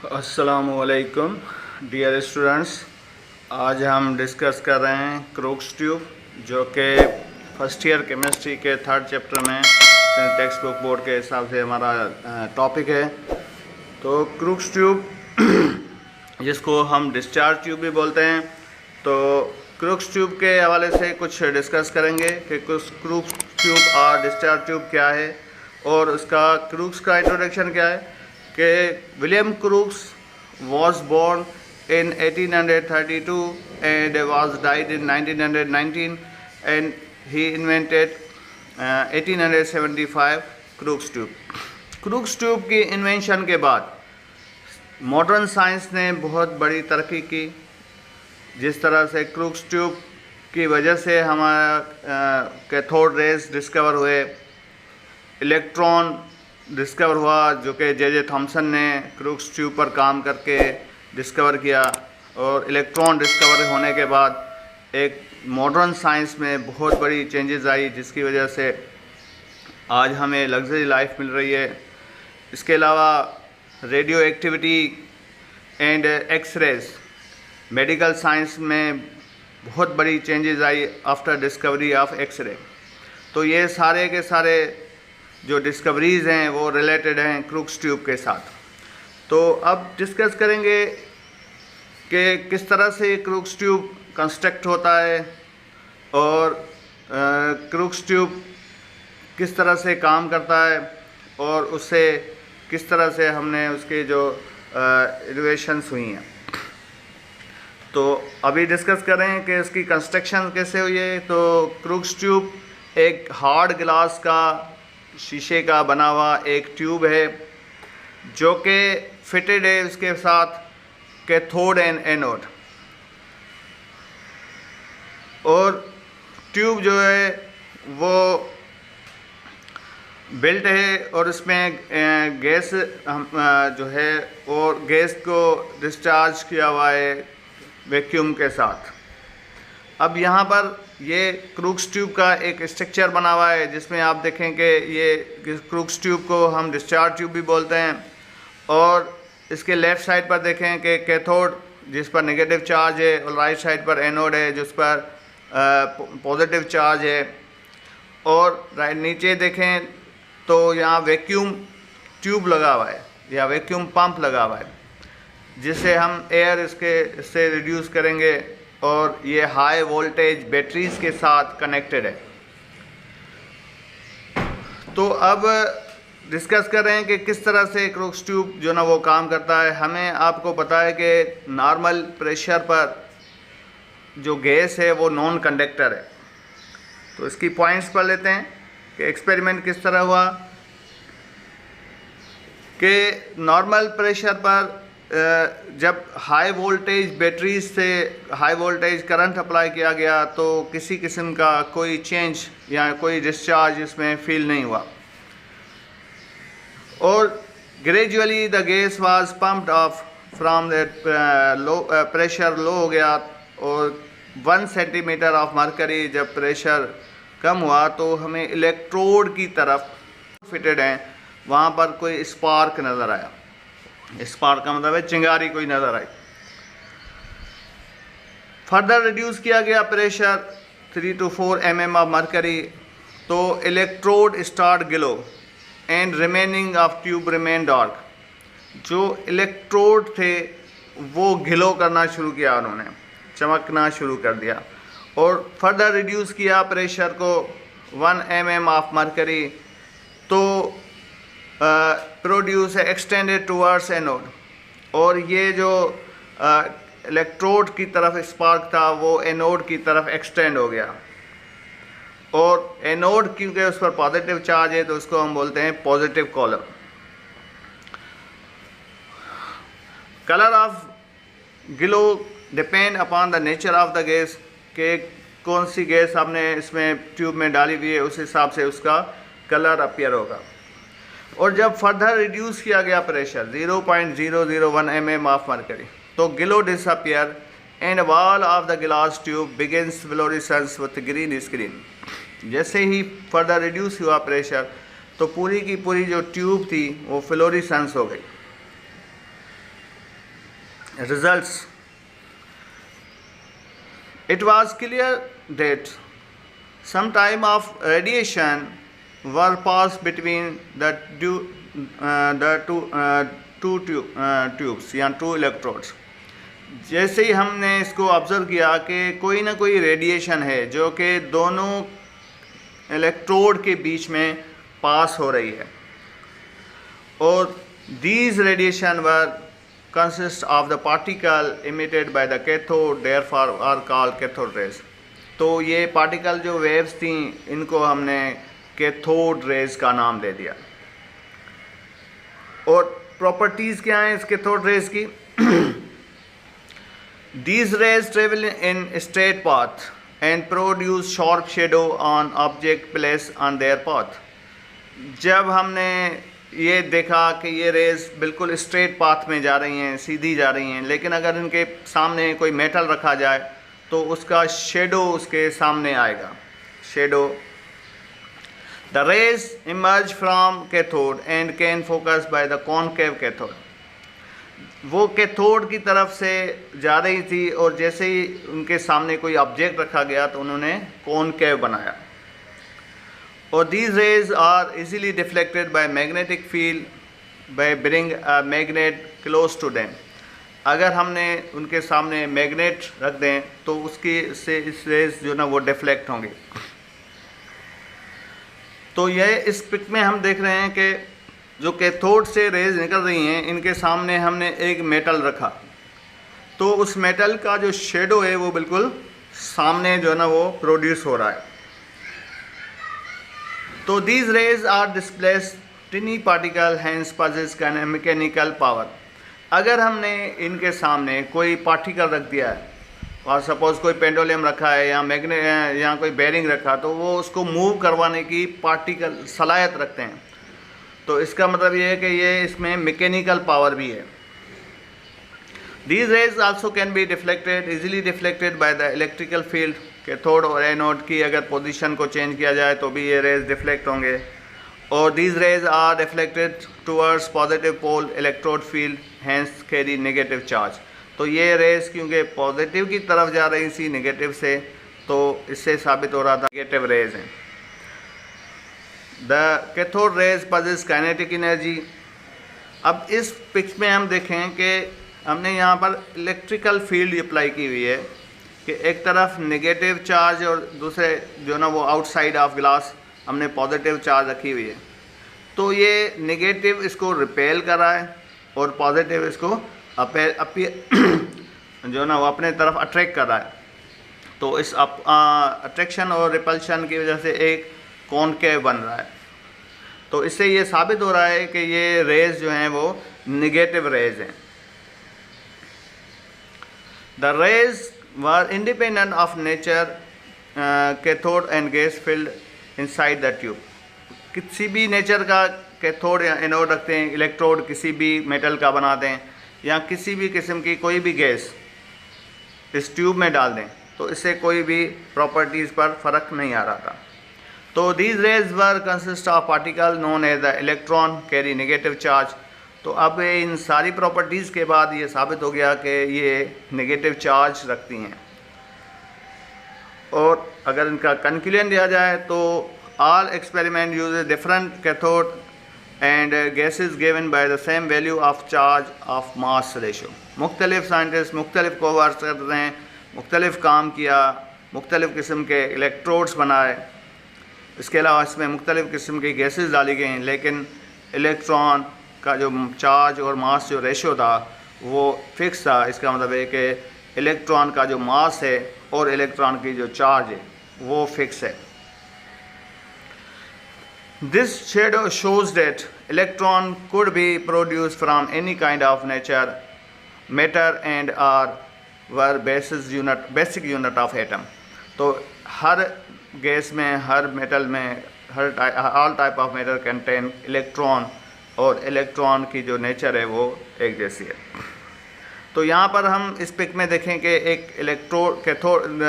अस्सलामुअलैकुम dear students. आज हम डिस्कस कर रहे हैं क्रूक्स ट्यूब, जो कि फर्स्ट ईयर केमिस्ट्री के थर्ड चैप्टर में टेक्स्ट बुक बोर्ड के हिसाब से हमारा टॉपिक है। तो क्रूक्स ट्यूब जिसको हम डिस्चार्ज ट्यूब भी बोलते हैं, तो क्रूक्स ट्यूब के हवाले से कुछ डिस्कस करेंगे कि कुछ क्रूक्स ट्यूब और डिस्चार्ज ट्यूब क्या है और उसका क्रूक्स का इंट्रोडक्शन क्या है। कि William crooks was born in 1832 and was died in 1919, and he invented 1875 crooks tube. Crooks tube की इन्वेंशन के बाद मॉडर्न साइंस ने बहुत बड़ी तरक्की की। जिस तरह से क्रूक्स ट्यूब की वजह से हमारा कैथोड रेज डिस्कवर हुए, इलेक्ट्रॉन डिस्कवर हुआ जो कि जे थॉमसन ने क्रूक्स ट्यूब पर काम करके डिस्कवर किया, और इलेक्ट्रॉन डिस्कवर होने के बाद एक मॉडर्न साइंस में बहुत बड़ी चेंजेस आई, जिसकी वजह से आज हमें लग्जरी लाइफ मिल रही है। इसके अलावा radioactivity and x-rays, medical science में बहुत बड़ी चेंजेस आई आफ्टर डिस्कवरी ऑफ एक्सरे। तो ये सारे के सारे जो डिस्कवरीज़ हैं वो रिलेटेड हैं क्रूक्स ट्यूब के साथ। तो अब डिस्कस करेंगे कि किस तरह से क्रूक्स ट्यूब कंस्ट्रक्ट होता है और क्रूक्स ट्यूब किस तरह से काम करता है और उससे किस तरह से हमने उसके जो इनोवेशंस हुई हैं। तो अभी डिस्कस करें कि इसकी कंस्ट्रक्शन कैसे हुई है। तो क्रूक्स ट्यूब एक हार्ड ग्लास का, शीशे का बना हुआ एक ट्यूब है जो कि फिटेड है उसके साथ कैथोड एंड एनोड। और ट्यूब जो है वो बिल्ट है और इसमें गैस जो है और गैस को डिस्चार्ज किया हुआ है वैक्यूम के साथ। अब यहाँ पर ये क्रूक्स ट्यूब का एक स्ट्रक्चर बना हुआ है, जिसमें आप देखें कि ये क्रूक्स ट्यूब को हम डिस्चार्ज ट्यूब भी बोलते हैं। और इसके लेफ़्ट साइड पर देखें कि कैथोड जिस पर नेगेटिव चार्ज है और राइट साइड पर एनोड है जिस पर पॉजिटिव चार्ज है। और राइट नीचे देखें तो यहाँ वैक्यूम ट्यूब लगा हुआ है या वैक्यूम पंप लगा हुआ है, जिससे हम एयर इससे रिड्यूस करेंगे। और ये हाई वोल्टेज बैटरीज के साथ कनेक्टेड है। तो अब डिस्कस कर रहे हैं कि किस तरह से क्रूक्स ट्यूब जो ना वो काम करता है। हमें आपको पता है कि नॉर्मल प्रेशर पर जो गैस है वो नॉन कंडक्टर है। तो इसकी पॉइंट्स पर लेते हैं कि एक्सपेरिमेंट किस तरह हुआ। कि नॉर्मल प्रेशर पर जब हाई वोल्टेज बैटरीज से हाई वोल्टेज करंट अप्लाई किया गया तो किसी किस्म का कोई चेंज या कोई डिस्चार्ज इसमें फील नहीं हुआ। और gradually the gas was pumped of from that low, pressure low हो गया। और 1 सेंटीमीटर ऑफ मरकरी जब प्रेशर कम हुआ तो हमें इलेक्ट्रोड की तरफ फिटेड हैं, वहाँ पर कोई स्पार्क नज़र आया। स्पार्क का मतलब है चिंगारी कोई नज़र आई। फर्दर रिड्यूस किया गया pressure 3 to 4 mm of mercury, तो electrode start glow and remaining of tube remain dark. जो इलेक्ट्रोड थे वो ग्लो करना शुरू किया, उन्होंने चमकना शुरू कर दिया। और फर्दर रिड्यूस किया प्रेशर को 1 mm ऑफ मरकरी, तो प्रोड्यूस एक्सटेंडेड टूवर्ड्स एनोड। और ये जो इलेक्ट्रोड की तरफ स्पार्क था वो एनोड की तरफ एक्सटेंड हो गया। और एनोड क्योंकि उस पर पॉजिटिव चार्ज है तो उसको हम बोलते हैं positive column. Colour of glow depend upon the nature of the gas, के कौन सी गैस आपने इसमें ट्यूब में डाली हुई है उस हिसाब से उसका कलर अपीयर होगा। और जब फर्दर रिड्यूस किया गया प्रेशर 0.001 mm ऑफ मरकरी, तो glow disappear and wall of the glass tube begins fluorescence with green screen. जैसे ही फर्दर रिड्यूस हुआ प्रेशर तो पूरी की पूरी जो ट्यूब थी वो फ्लोरेसेंस हो गई। results, it was clear that some time of radiation were passed between the two tubes या two electrodes. जैसे ही हमने इसको ऑब्ज़र्व किया कि कोई ना कोई रेडिएशन है जो कि दोनों इलेक्ट्रोड के बीच में पास हो रही है, और these radiation were consist of the particle emitted by the cathode, therefore are called cathode rays. तो ये पार्टिकल जो वेव्स थी इनको हमने कैथोड रेज का नाम दे दिया. और प्रॉपर्टीज़ क्या हैं इस कैथोड रेज की? These rays travel in straight path and produce sharp shadow on object placed on their path. जब हमने ये देखा कि ये रेज बिल्कुल स्ट्रेट पाथ में जा रही हैं, सीधी जा रही हैं, लेकिन अगर इनके सामने कोई मेटल रखा जाए तो उसका शेडो उसके सामने आएगा. Shadow. The rays emerge from cathode and can focus by the concave cathode. वो कैथोड की तरफ से जा रही थी और जैसे ही उनके सामने कोई ऑब्जेक्ट रखा गया तो उन्होंने कॉनकेव बनाया. और these rays are easily deflected by magnetic field by bring a magnet close to them. अगर हमने उनके सामने मैग्नेट रख दें तो उसकी से इस रेज जो ना वो डिफ्लेक्ट होंगे. तो यह इस पिक में हम देख रहे हैं कि जो कैथोड से रेज निकल रही हैं इनके सामने हमने एक मेटल रखा तो उस मेटल का जो शेडो है वो बिल्कुल सामने जो है ना वो प्रोड्यूस हो रहा है. तो these rays are displaced tiny particle hence possess mechanical power. अगर हमने इनके सामने कोई पार्टिकल रख दिया है और सपोज़ कोई पेंडुलम रखा है या मैग्नेट या कोई बेरिंग रखा तो वो उसको मूव करवाने की पार्टिकल सलाहियत रखते हैं. तो इसका मतलब ये है कि ये इसमें मैकेनिकल पावर भी है. These rays also can be deflected, easily deflected by the electrical field. Cathode और एनोड की अगर पोजीशन को चेंज किया जाए तो भी ये रेज डिफ्लेक्ट होंगे. और these rays are deflected towards positive pole electrode field hence carry negative charge. तो ये रेज क्योंकि पॉजिटिव की तरफ जा रही थी नेगेटिव से तो इससे साबित हो रहा था नेगेटिव रेज हैं. The cathode rays possess kinetic energy. अब इस पिक्च में हम देखें कि हमने यहाँ पर इलेक्ट्रिकल फील्ड अप्लाई की हुई है कि एक तरफ नेगेटिव चार्ज और दूसरे जो ना वो आउटसाइड ऑफ ग्लास हमने पॉजिटिव चार्ज रखी हुई है. तो ये नेगेटिव इसको रिपेल कर रहा है और पॉजिटिव इसको जो ना वो अपने तरफ अट्रैक्ट कर रहा है. तो इस अट्रैक्शन और रिपल्शन की वजह से एक कॉनकेव बन रहा है. तो इससे ये साबित हो रहा है कि ये रेज जो हैं वो नेगेटिव रेज हैं. The rays were independent of nature, cathode and gas filled inside the tube. किसी भी नेचर का कैथोड या एनोड रखते हैं, इलेक्ट्रोड किसी भी मेटल का बना दें या किसी भी किस्म की कोई भी गैस इस ट्यूब में डाल दें तो इससे कोई भी प्रॉपर्टीज़ पर फ़र्क नहीं आ रहा था. तो these rays were consist of particle known as the electron carry negative charge. तो अब इन सारी प्रॉपर्टीज़ के बाद ये साबित हो गया कि ये नेगेटिव चार्ज रखती हैं. और अगर इनका कंक्लूजन दिया जाए तो all experiment use different cathode and gases given by the same value of charge of mass ratio. मुख्तलिफ साइंटिस्ट मुख्तलिफ कोवर्स कर रहे हैं, मुख्तलिफ काम किया, मुख्तलिफ किस्म के इलेक्ट्रोड्स बनाए. इसके अलावा इसमें मुख्तलिफ किस्म की गैसेस डाली गई, लेकिन इलेक्ट्रॉन का जो चार्ज और मास जो रेशो था वो फिक्स था. इसका मतलब है कि इलेक्ट्रॉन का जो मास है और इलेक्ट्रॉन की जो चार्ज है वो फिक्स है. This shadow shows that electron could be produce from any kind of nature matter and are were basic unit of atom. तो हर गैस में, हर मेटल में, all type of matter contain electron और electron की जो nature है वो एक जैसी है. तो यहाँ पर हम इस पिक में देखें कि एक कैथोड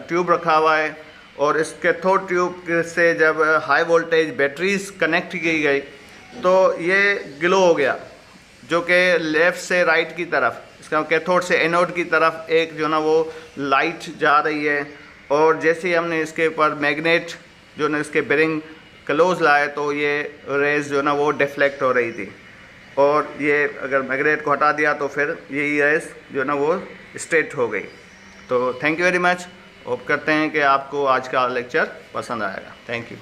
ट्यूब रखा हुआ है और इस कैथोड ट्यूब से जब हाई वोल्टेज बैटरीज कनेक्ट की गई तो ये ग्लो हो गया जो कि लेफ़्ट से राइट की तरफ इसका कैथोड से एनोड की तरफ एक जो ना वो लाइट जा रही है, और जैसे ही हमने इसके ऊपर मैग्नेट जो ना इसके बेरिंग क्लोज लाए तो ये रेज जो ना वो डिफ्लेक्ट हो रही थी, और ये अगर मैग्नेट को हटा दिया तो फिर यही रेज जो ना वो स्ट्रेट हो गई। तो thank you very much. Hope करते हैं कि आपको आज का लेक्चर पसंद आएगा। Thank you.